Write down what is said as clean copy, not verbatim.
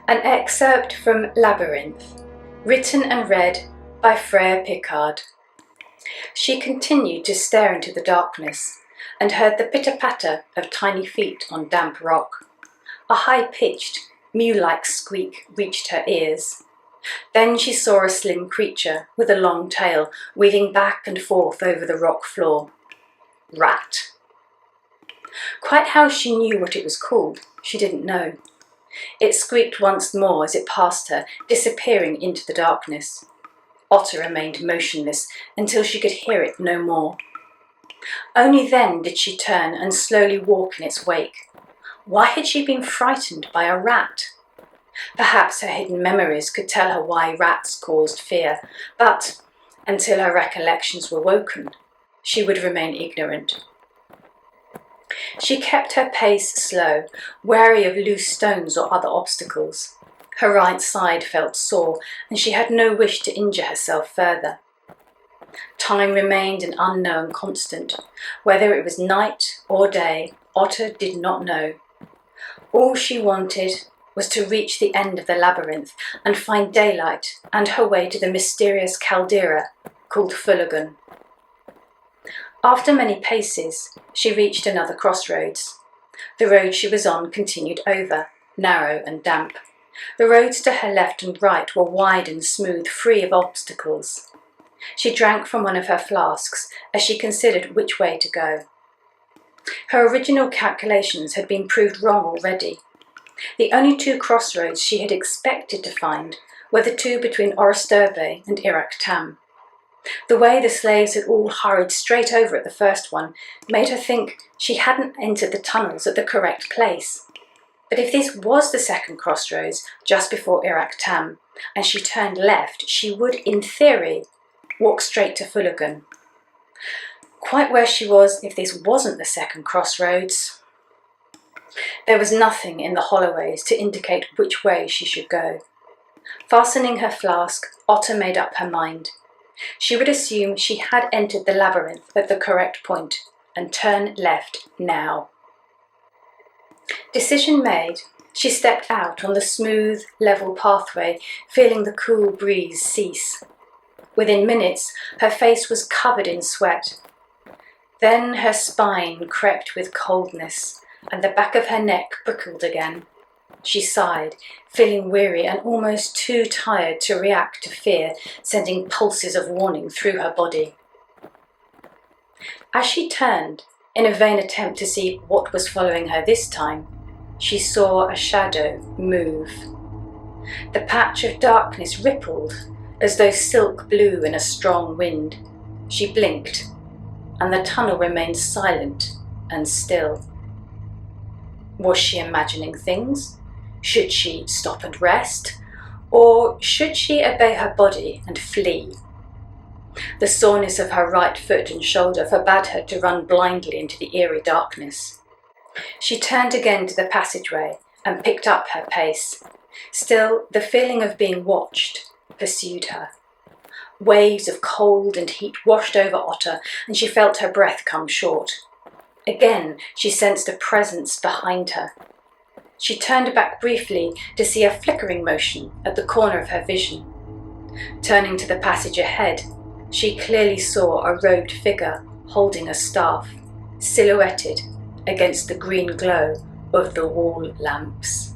An excerpt from Labyrinth, written and read by Freya Pickard. She continued to stare into the darkness and heard the pitter-patter of tiny feet on damp rock. A high-pitched, mew-like squeak reached her ears. Then she saw a slim creature with a long tail weaving back and forth over the rock floor. Rat. Quite how she knew what it was called, she didn't know. It squeaked once more as it passed her, disappearing into the darkness. Otter remained motionless until she could hear it no more. Only then did she turn and slowly walk in its wake. Why had she been frightened by a rat? Perhaps her hidden memories could tell her why rats caused fear, but until her recollections were woken, she would remain ignorant. She kept her pace slow, wary of loose stones or other obstacles. Her right side felt sore, and she had no wish to injure herself further. Time remained an unknown constant. Whether it was night or day, Otter did not know. All she wanted was to reach the end of the labyrinth and find daylight and her way to the mysterious caldera called Fullergun. After many paces, she reached another crossroads. The road she was on continued over, narrow and damp. The roads to her left and right were wide and smooth, free of obstacles. She drank from one of her flasks as she considered which way to go. Her original calculations had been proved wrong already. The only two crossroads she had expected to find were the two between Oristurbe and Irak Tam. The way the slaves had all hurried straight over at the first one made her think she hadn't entered the tunnels at the correct place. But if this was the second crossroads just before Irak Tam, and she turned left, she would, in theory, walk straight to Fullergun. Quite where she was if this wasn't the second crossroads. There was nothing in the holloways to indicate which way she should go. Fastening her flask, Otter made up her mind. She would assume she had entered the labyrinth at the correct point and turn left now. Decision made, she stepped out on the smooth, level pathway, feeling the cool breeze cease. Within minutes, her face was covered in sweat. Then her spine crept with coldness, and the back of her neck prickled again. She sighed, feeling weary and almost too tired to react to fear, sending pulses of warning through her body. As she turned, in a vain attempt to see what was following her this time, she saw a shadow move. The patch of darkness rippled as though silk blew in a strong wind. She blinked, and the tunnel remained silent and still. Was she imagining things? Should she stop and rest? Or should she obey her body and flee? The soreness of her right foot and shoulder forbade her to run blindly into the eerie darkness. She turned again to the passageway and picked up her pace. Still, the feeling of being watched pursued her. Waves of cold and heat washed over Otter, and she felt her breath come short. Again, she sensed a presence behind her. She turned back briefly to see a flickering motion at the corner of her vision. Turning to the passage ahead, she clearly saw a robed figure holding a staff, silhouetted against the green glow of the wall lamps.